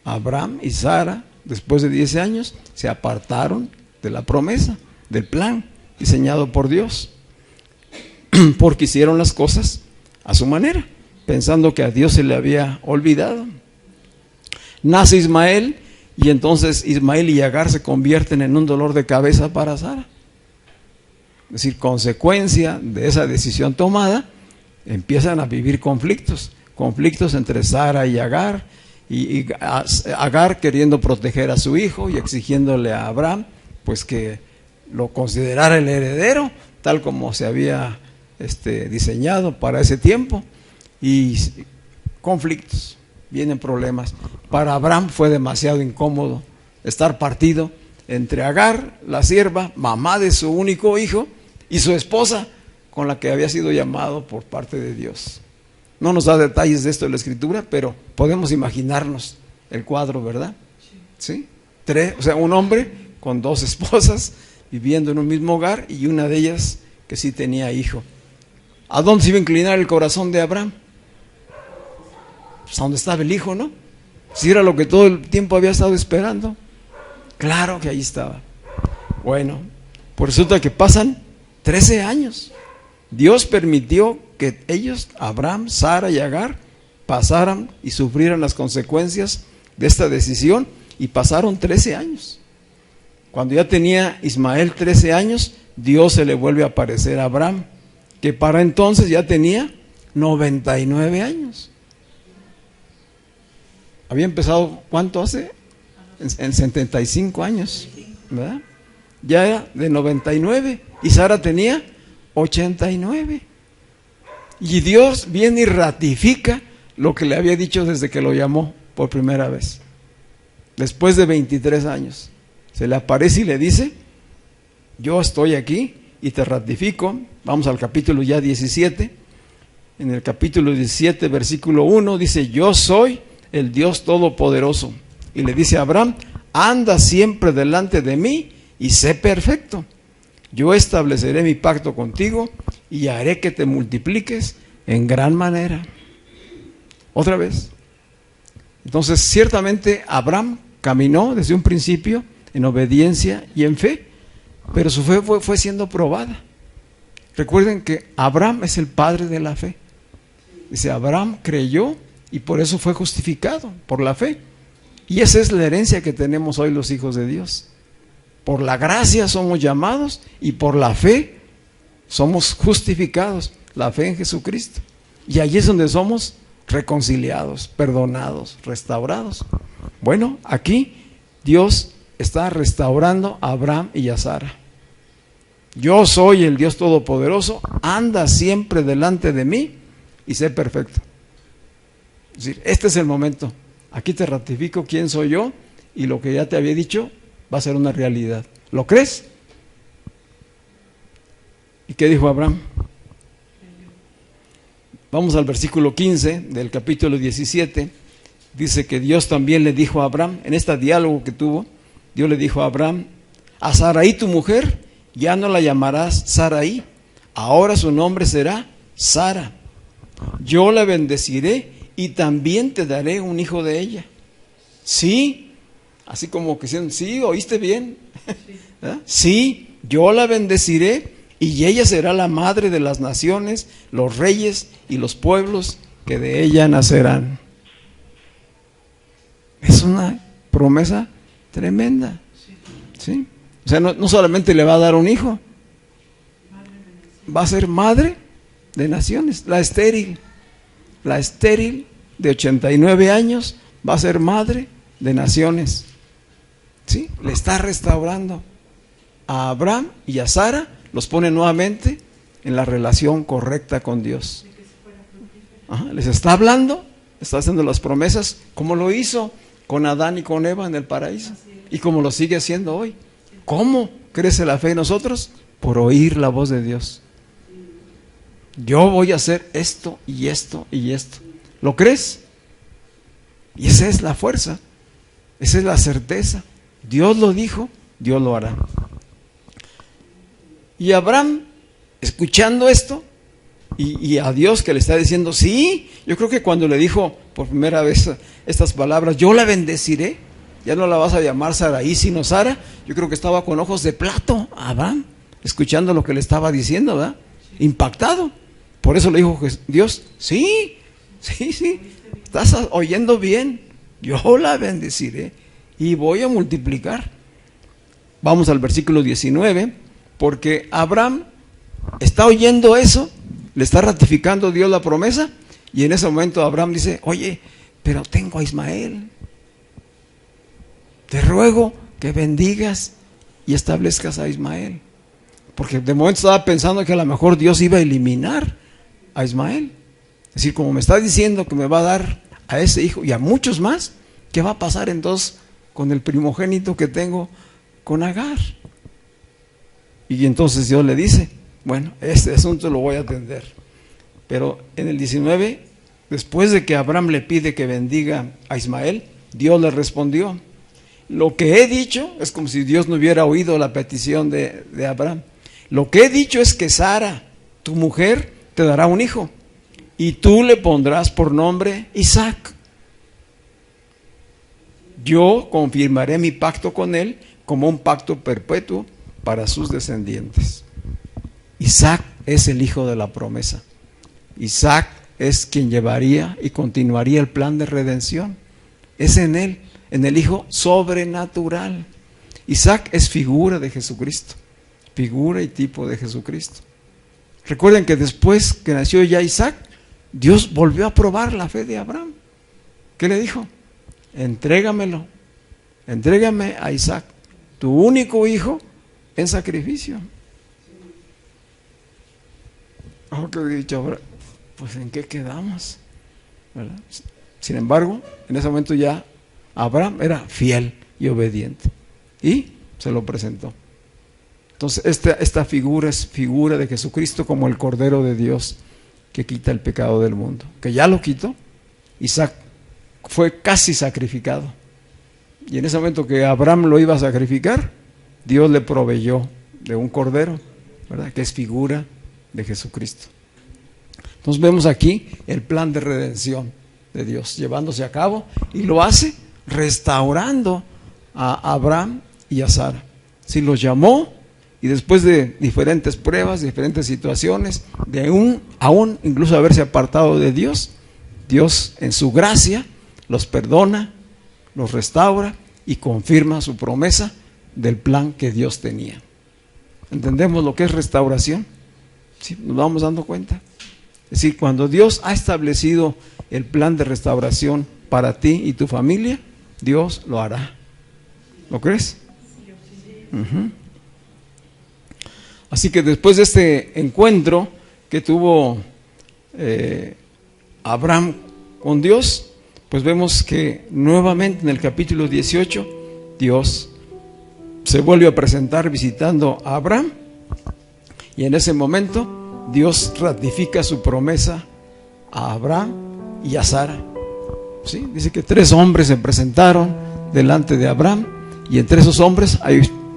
Abraham y Sara, después de 10 años, se apartaron de la promesa, del plan diseñado por Dios, porque hicieron las cosas a su manera, pensando que a Dios se le había olvidado. Nace Ismael y entonces Ismael y Agar se convierten en un dolor de cabeza para Sara. Es decir, consecuencia de esa decisión tomada, empiezan a vivir conflictos entre Sara y Agar, y Agar queriendo proteger a su hijo y exigiéndole a Abraham pues que lo considerara el heredero, tal como se había diseñado para ese tiempo, y conflictos. Vienen problemas. Para Abraham fue demasiado incómodo estar partido entre Agar, la sierva, mamá de su único hijo, y su esposa, con la que había sido llamado por parte de Dios. No nos da detalles de esto en la Escritura, pero podemos imaginarnos el cuadro, ¿verdad? ¿Sí? Un hombre con 2 esposas viviendo en un mismo hogar y una de ellas que sí tenía hijo. ¿A dónde se iba a inclinar el corazón de Abraham? Pues a donde estaba el hijo, ¿no? Si era lo que todo el tiempo había estado esperando. Claro que ahí estaba. Bueno, pues resulta que pasan 13 años. Dios permitió que ellos, Abraham, Sara y Agar, pasaran y sufrieran las consecuencias de esta decisión, y pasaron 13 años. Cuando ya tenía Ismael 13 años, Dios se le vuelve a aparecer a Abraham, que para entonces ya tenía 99 años. Había empezado, ¿cuánto hace? En 75 años, ¿verdad? Ya era de 99 y Sara tenía 89. Y Dios viene y ratifica lo que le había dicho desde que lo llamó por primera vez. Después de 23 años, se le aparece y le dice: yo estoy aquí y te ratifico. Vamos al capítulo ya 17. En el capítulo 17, versículo 1, dice: yo soy el Dios Todopoderoso. Y le dice a Abraham: anda siempre delante de mí y sé perfecto. Yo estableceré mi pacto contigo y haré que te multipliques en gran manera. Otra vez. Entonces, ciertamente Abraham caminó desde un principio en obediencia y en fe, pero su fe fue siendo probada. Recuerden que Abraham es el padre de la fe. Dice, Abraham creyó y por eso fue justificado, por la fe. Y esa es la herencia que tenemos hoy los hijos de Dios. Por la gracia somos llamados y por la fe somos justificados, la fe en Jesucristo. Y allí es donde somos reconciliados, perdonados, restaurados. Bueno, aquí Dios está restaurando a Abraham y a Sara. Yo soy el Dios Todopoderoso, anda siempre delante de mí y sé perfecto. Es decir, este es el momento. Aquí te ratifico quién soy yo y lo que ya te había dicho va a ser una realidad. ¿Lo crees? ¿Y qué dijo Abraham? Vamos al versículo 15 del capítulo 17. Dice que Dios también le dijo a Abraham, en este diálogo que tuvo, Dios le dijo a Abraham: a Sarai tu mujer ya no la llamarás Sarai, ahora su nombre será Sara. Yo la bendeciré y también te daré un hijo de ella. Sí, así como que dicen, sí, oíste bien. Sí, yo la bendeciré y ella será la madre de las naciones, los reyes y los pueblos que de ella nacerán. Es una promesa tremenda. ¿Sí? O sea, no solamente le va a dar un hijo, va a ser madre de naciones. La estéril de 89 años va a ser madre de naciones. ¿Sí? Le está restaurando a Abraham y a Sara, los pone nuevamente en la relación correcta con Dios. Les está hablando, está haciendo las promesas como lo hizo con Adán y con Eva en el paraíso y como lo sigue haciendo hoy. ¿Cómo crece la fe en nosotros? Por oír la voz de Dios. Yo voy a hacer esto y esto y esto. ¿Lo crees? Y esa es la fuerza, esa es la certeza. Dios lo dijo, Dios lo hará. Y Abraham, escuchando esto, y a Dios que le está diciendo, sí, yo creo que cuando le dijo por primera vez estas palabras, yo la bendeciré, ya no la vas a llamar Sarai sino Sara, yo creo que estaba con ojos de plato Abraham, escuchando lo que le estaba diciendo, ¿verdad? Impactado. Por eso le dijo Dios, sí, estás oyendo bien, yo la bendeciré y voy a multiplicar. Vamos al versículo 19, porque Abraham está oyendo eso, le está ratificando Dios la promesa, y en ese momento Abraham dice, oye, pero tengo a Ismael, te ruego que bendigas y establezcas a Ismael, porque de momento estaba pensando que a lo mejor Dios iba a eliminar a Ismael. Es decir, como me está diciendo que me va a dar a ese hijo y a muchos más, ¿qué va a pasar entonces con el primogénito que tengo con Agar? Y entonces Dios le dice, bueno, este asunto lo voy a atender. Pero en el 19, después de que Abraham le pide que bendiga a Ismael, Dios le respondió, lo que he dicho, es como si Dios no hubiera oído la petición de Abraham, lo que he dicho es que Sara, tu mujer, te dará un hijo, y tú le pondrás por nombre Isaac. Yo confirmaré mi pacto con él como un pacto perpetuo para sus descendientes. Isaac es el hijo de la promesa. Isaac es quien llevaría y continuaría el plan de redención. Es en él, en el hijo sobrenatural. Isaac es figura de Jesucristo, figura y tipo de Jesucristo. Recuerden que después que nació ya Isaac, Dios volvió a probar la fe de Abraham. ¿Qué le dijo? Entrégamelo, entrégame a Isaac, tu único hijo, en sacrificio. Ahora que he dicho ahora, pues ¿en qué quedamos? ¿Verdad? Sin embargo, en ese momento ya Abraham era fiel y obediente y se lo presentó. Entonces esta figura es figura de Jesucristo como el Cordero de Dios que quita el pecado del mundo, que ya lo quitó. Isaac fue casi sacrificado, y en ese momento que Abraham lo iba a sacrificar, Dios le proveyó de un cordero, ¿verdad? Que es figura de Jesucristo. Entonces vemos aquí el plan de redención de Dios llevándose a cabo, y lo hace restaurando a Abraham y a Sara. Si los llamó, y después de diferentes pruebas, diferentes situaciones, de aún incluso haberse apartado de Dios, Dios en su gracia los perdona, los restaura y confirma su promesa del plan que Dios tenía. ¿Entendemos lo que es restauración? ¿Sí? ¿Nos vamos dando cuenta? Es decir, cuando Dios ha establecido el plan de restauración para ti y tu familia, Dios lo hará. ¿Lo crees? Así que después de este encuentro que tuvo Abraham con Dios, pues vemos que nuevamente en el capítulo 18 Dios se vuelve a presentar visitando a Abraham, y en ese momento Dios ratifica su promesa a Abraham y a Sara. ¿Sí? Dice que 3 hombres se presentaron delante de Abraham, y entre esos hombres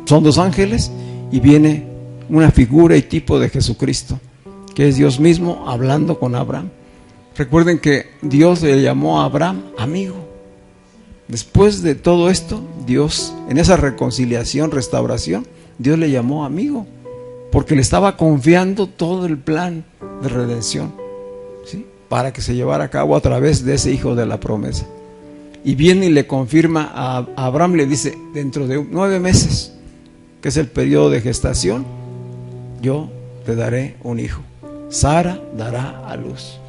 son 2 ángeles, y viene una figura y tipo de Jesucristo, que es Dios mismo hablando con Abraham. Recuerden que Dios le llamó a Abraham amigo. Después de todo esto, Dios, en esa reconciliación, restauración, Dios le llamó amigo, porque le estaba confiando todo el plan de redención, ¿sí? Para que se llevara a cabo a través de ese hijo de la promesa. Y viene y le confirma a Abraham, le dice, dentro de 9 meses, que es el periodo de gestación, yo te daré un hijo. Sara dará a luz.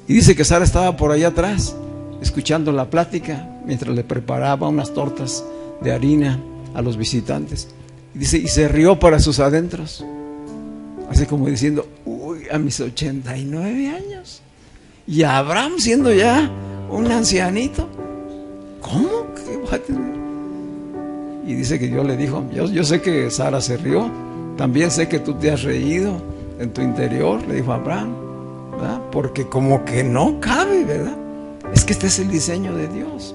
Y dice que Sara estaba por allá atrás, escuchando la plática, mientras le preparaba unas tortas de harina a los visitantes. Y dice, y se rió para sus adentros, así como diciendo, uy, a mis 89 años, y Abraham siendo ya un ancianito, ¿cómo que va a tener? Y dice que Dios le dijo, yo sé que Sara se rió, también sé que tú te has reído en tu interior, le dijo a Abraham, ¿verdad? Porque como que no cabe, ¿verdad? Es que este es el diseño de Dios.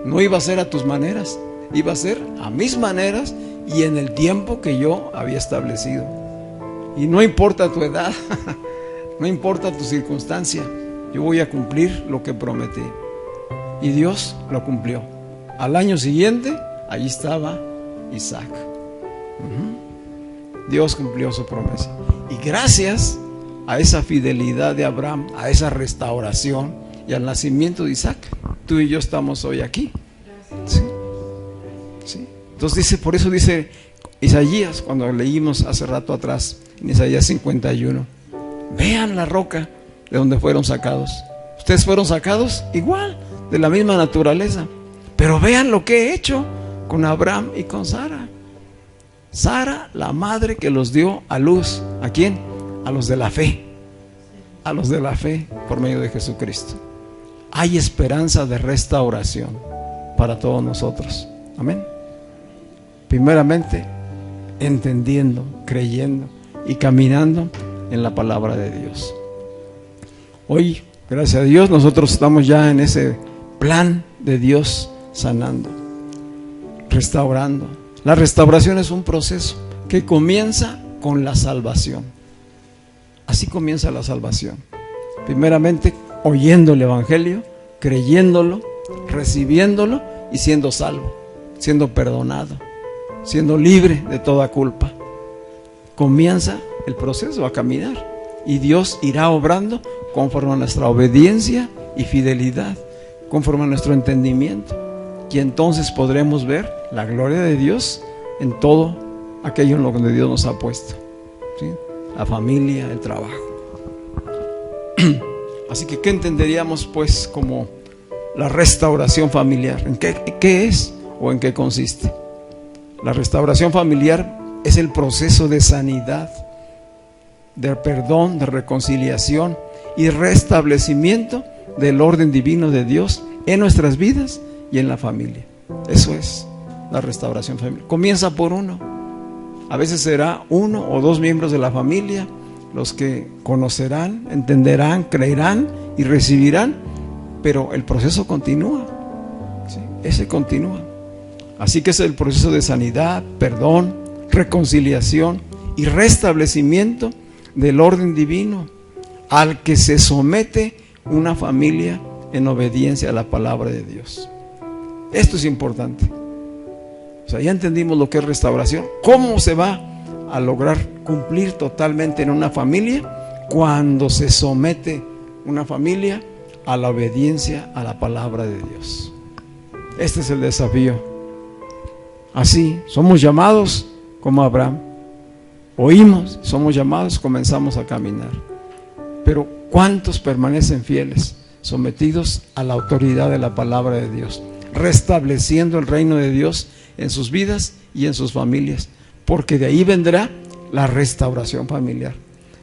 No iba a ser a tus maneras, iba a ser a mis maneras y en el tiempo que yo había establecido. Y no importa tu edad, no importa tu circunstancia, yo voy a cumplir lo que prometí. Y Dios lo cumplió. Al año siguiente, allí estaba Isaac. Dios cumplió su promesa. Y gracias a esa fidelidad de Abraham, a esa restauración y al nacimiento de Isaac, tú y yo estamos hoy aquí. ¿Sí? ¿Sí? Entonces dice, por eso dice Isaías, cuando leímos hace rato atrás, en Isaías 51, vean la roca de donde fueron sacados. Ustedes fueron sacados igual, de la misma naturaleza, pero vean lo que he hecho con Abraham y con Sara. Sara, la madre que los dio a luz. ¿A quién? A los de la fe. A los de la fe por medio de Jesucristo. Hay esperanza de restauración para todos nosotros. Amén. Primeramente, entendiendo, creyendo y caminando en la palabra de Dios. Hoy, gracias a Dios, nosotros estamos ya en ese plan de Dios, sanando, restaurando. La restauración es un proceso que comienza con la salvación. Así comienza la salvación. Primeramente, oyendo el Evangelio, creyéndolo, recibiéndolo y siendo salvo, siendo perdonado, siendo libre de toda culpa. Comienza el proceso a caminar y Dios irá obrando conforme a nuestra obediencia y fidelidad, conforme a nuestro entendimiento. Y entonces podremos ver la gloria de Dios en todo aquello en lo que Dios nos ha puesto, ¿sí? La familia, el trabajo. Así que, ¿qué entenderíamos pues como la restauración familiar? ¿En qué es o en qué consiste? La restauración familiar es el proceso de sanidad, de perdón, de reconciliación y restablecimiento del orden divino de Dios en nuestras vidas y en la familia. Eso es la restauración familiar. Comienza por uno. A veces será 1 o 2 miembros de la familia los que conocerán, entenderán, creerán y recibirán, pero el proceso continúa, ¿sí? Ese continúa. Así que es el proceso de sanidad, perdón, reconciliación y restablecimiento del orden divino al que se somete una familia en obediencia a la palabra de Dios. Esto es importante. O sea, ya entendimos lo que es restauración. ¿Cómo se va a lograr cumplir totalmente en una familia? Cuando se somete una familia a la obediencia a la palabra de Dios. Este es el desafío. Así, somos llamados como Abraham. Oímos, somos llamados, comenzamos a caminar. Pero ¿cuántos permanecen fieles, sometidos a la autoridad de la palabra de Dios, restableciendo el reino de Dios en sus vidas y en sus familias? Porque de ahí vendrá la restauración familiar.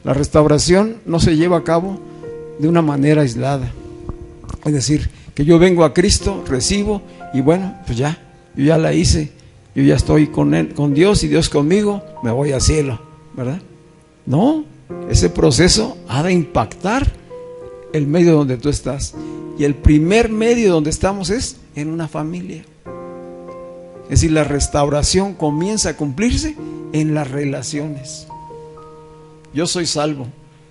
La restauración no se lleva a cabo de una manera aislada. Es decir, que yo vengo a Cristo, recibo y bueno, pues ya, yo ya la hice, yo ya estoy con Él, con Dios y Dios conmigo, me voy al cielo, ¿verdad? No, ese proceso ha de impactar el medio donde tú estás. Y el primer medio donde estamos es en una familia. Es decir, la restauración comienza a cumplirse en las relaciones. Yo soy salvo,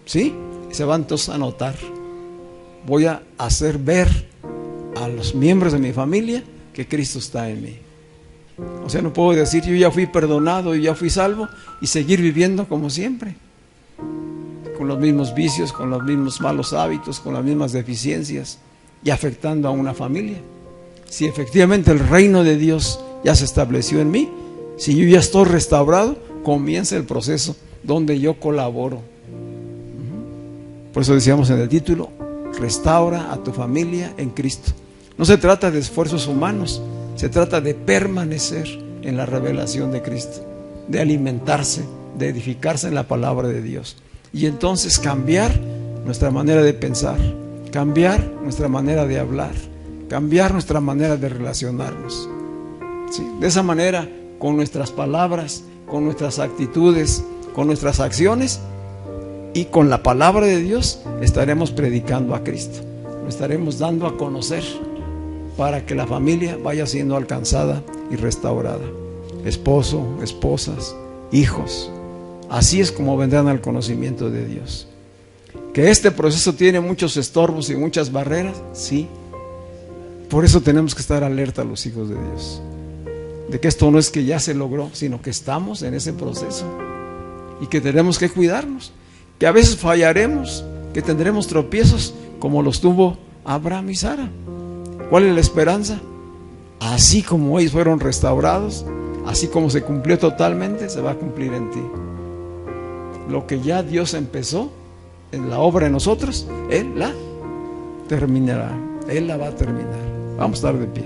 ¿sí? Se van todos a notar. Voy a hacer ver a los miembros de mi familia que Cristo está en mí. O sea, no puedo decir yo ya fui perdonado, yo ya fui salvo y seguir viviendo como siempre, con los mismos vicios, con los mismos malos hábitos, con las mismas deficiencias y afectando a una familia. Si efectivamente el reino de Dios ya se estableció en mí, si yo ya estoy restaurado, comienza el proceso donde yo colaboro. Por eso decíamos en el título, restaura a tu familia en Cristo. No se trata de esfuerzos humanos, se trata de permanecer en la revelación de Cristo, de alimentarse, de edificarse en la palabra de Dios. Y entonces cambiar nuestra manera de pensar, cambiar nuestra manera de hablar, cambiar nuestra manera de relacionarnos. ¿Sí? De esa manera, con nuestras palabras, con nuestras actitudes, con nuestras acciones y con la palabra de Dios, estaremos predicando a Cristo. Lo estaremos dando a conocer para que la familia vaya siendo alcanzada y restaurada. Esposo, esposas, hijos. Así es como vendrán al conocimiento de Dios. Que este proceso tiene muchos estorbos y muchas barreras, sí. Por eso tenemos que estar alerta a los hijos de Dios, de que esto no es que ya se logró, sino que estamos en ese proceso y que tenemos que cuidarnos, que a veces fallaremos, que tendremos tropiezos como los tuvo Abraham y Sara. ¿Cuál es la esperanza? Así como ellos fueron restaurados, así como se cumplió totalmente, se va a cumplir en ti. Lo que ya Dios empezó en la obra de nosotros, Él la terminará, Él la va a terminar. Vamos a estar de pie.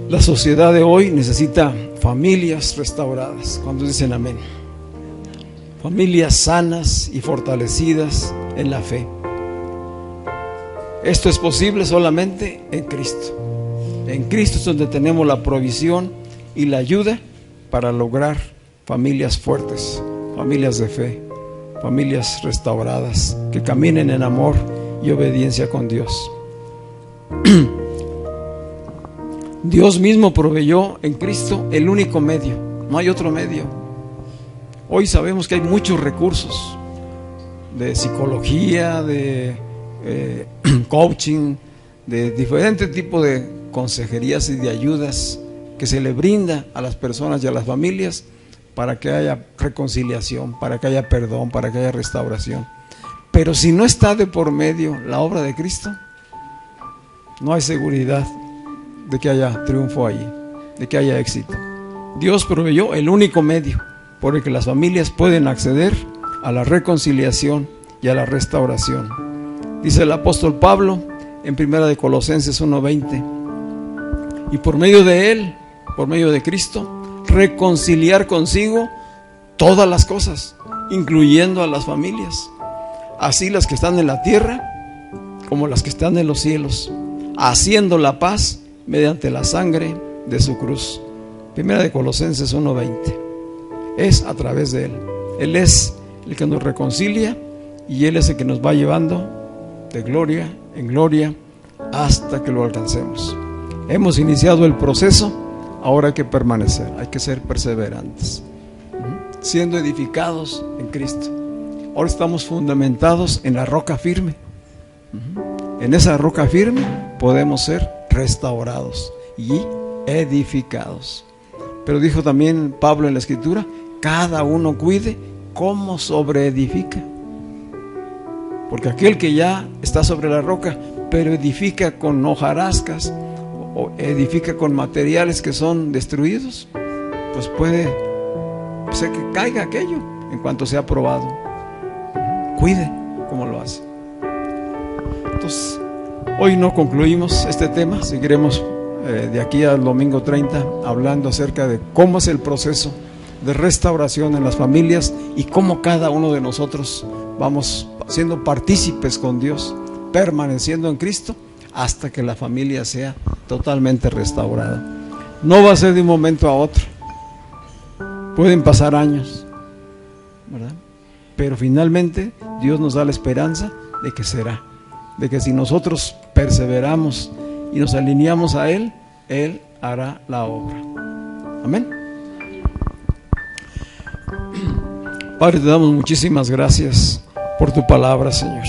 La sociedad de hoy necesita familias restauradas. ¿Cuántos dicen amén? Familias sanas y fortalecidas en la fe. Esto es posible solamente en Cristo. En Cristo es donde tenemos la provisión y la ayuda para lograr familias fuertes, familias de fe, familias restauradas, que caminen en amor y obediencia con Dios. Dios mismo proveyó en Cristo el único medio, no hay otro medio. Hoy sabemos que hay muchos recursos de psicología, de coaching, de diferentes tipos de consejerías y de ayudas que se le brinda a las personas y a las familias para que haya reconciliación, para que haya perdón, para que haya restauración. Pero si no está de por medio la obra de Cristo, no hay seguridad de que haya triunfo allí, de que haya éxito. Dios proveyó el único medio por el que las familias pueden acceder a la reconciliación y a la restauración. Dice el apóstol Pablo en 1 Colosenses 1:20, y por medio de Él, por medio de Cristo, reconciliar consigo todas las cosas, incluyendo a las familias, así las que están en la tierra como las que están en los cielos, haciendo la paz mediante la sangre de su cruz. 1 Colosenses 1:20. Es a través de Él. Él es el que nos reconcilia y Él es el que nos va llevando de gloria en gloria hasta que lo alcancemos. Hemos iniciado el proceso, ahora hay que permanecer, hay que ser perseverantes, siendo edificados en Cristo. Ahora estamos fundamentados en la roca firme. En esa roca firme podemos ser restaurados y edificados. Pero dijo también Pablo en la Escritura, cada uno cuide cómo sobreedifica. Porque aquel que ya está sobre la roca, pero edifica con hojarascas o edifica con materiales que son destruidos, pues puede ser que caiga aquello en cuanto sea probado. Cuide cómo lo hace. Entonces, hoy no concluimos este tema, seguiremos de aquí al domingo 30 hablando acerca de cómo es el proceso de restauración en las familias y cómo cada uno de nosotros vamos siendo partícipes con Dios, permaneciendo en Cristo hasta que la familia sea totalmente restaurada. No va a ser de un momento a otro, pueden pasar años, ¿verdad? Pero finalmente Dios nos da la esperanza de que será, de que si nosotros perseveramos y nos alineamos a Él, Él hará la obra. Amén. Padre, te damos muchísimas gracias por tu palabra, Señor,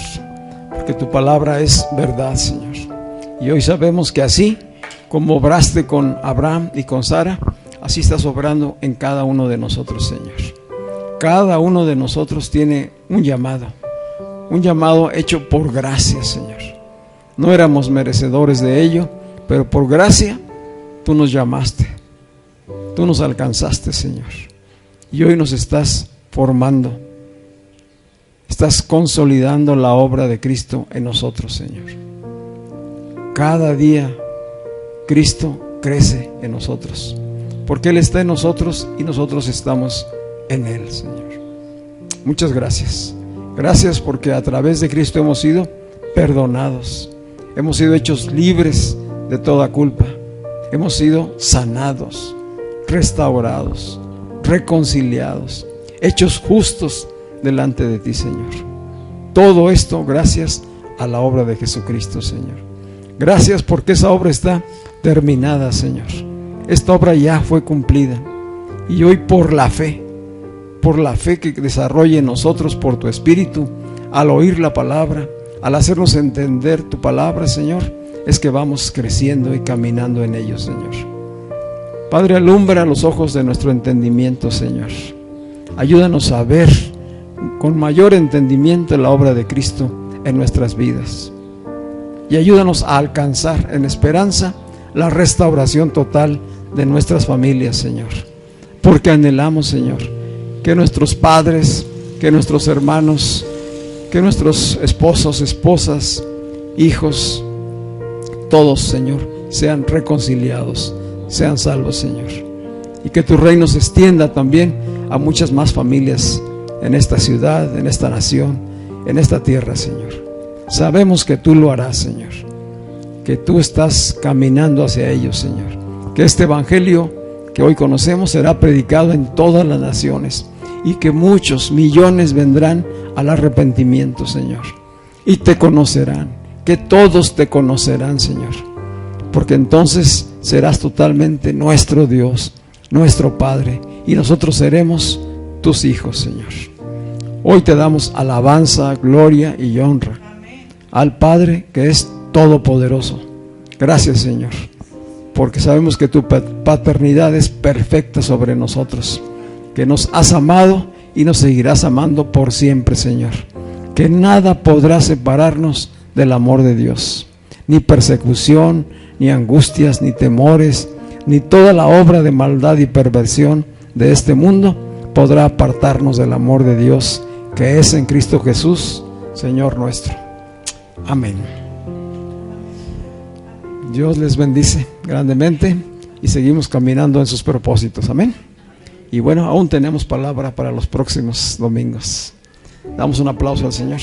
porque tu palabra es verdad, Señor. Y hoy sabemos que así como obraste con Abraham y con Sara, así estás obrando en cada uno de nosotros, Señor. Cada uno de nosotros tiene un llamado hecho por gracia, Señor. No éramos merecedores de ello, pero por gracia tú nos llamaste, tú nos alcanzaste, Señor. Y hoy nos estás formando, estás consolidando la obra de Cristo en nosotros, Señor. Cada día Cristo crece en nosotros, porque Él está en nosotros y nosotros estamos en Él, Señor. Muchas gracias. Gracias porque a través de Cristo hemos sido perdonados, hemos sido hechos libres de toda culpa, hemos sido sanados, restaurados, reconciliados, hechos justos delante de ti, Señor. Todo esto gracias a la obra de Jesucristo, Señor. Gracias porque esa obra está terminada, Señor. Esta obra ya fue cumplida. Y hoy por la fe que desarrolle en nosotros por tu Espíritu, al oír la palabra, al hacernos entender tu palabra, Señor, es que vamos creciendo y caminando en ello, Señor. Padre, alumbra los ojos de nuestro entendimiento, Señor. Ayúdanos a ver con mayor entendimiento la obra de Cristo en nuestras vidas. Y ayúdanos a alcanzar en esperanza la restauración total de nuestras familias, Señor. Porque anhelamos, Señor, que nuestros padres, que nuestros hermanos, que nuestros esposos, esposas, hijos, todos, Señor, sean reconciliados, sean salvos, Señor. Y que tu reino se extienda también a muchas más familias en esta ciudad, en esta nación, en esta tierra, Señor. Sabemos que tú lo harás, Señor, que tú estás caminando hacia ellos, Señor. Que este evangelio que hoy conocemos será predicado en todas las naciones y que muchos, millones vendrán al arrepentimiento, Señor, y te conocerán, que todos te conocerán, Señor, porque entonces serás totalmente nuestro Dios, nuestro Padre, y nosotros seremos tus hijos, Señor. Hoy te damos alabanza, gloria y honra al Padre que es todopoderoso. Gracias, Señor, porque sabemos que tu paternidad es perfecta sobre nosotros, que nos has amado y nos seguirás amando por siempre, Señor. Que nada podrá separarnos del amor de Dios, ni persecución, ni angustias, ni temores, ni toda la obra de maldad y perversión de este mundo podrá apartarnos del amor de Dios que es en Cristo Jesús, Señor nuestro. Amén. Dios les bendice grandemente y seguimos caminando en sus propósitos. Amén. Y bueno, aún tenemos palabra para los próximos domingos. Damos un aplauso al Señor.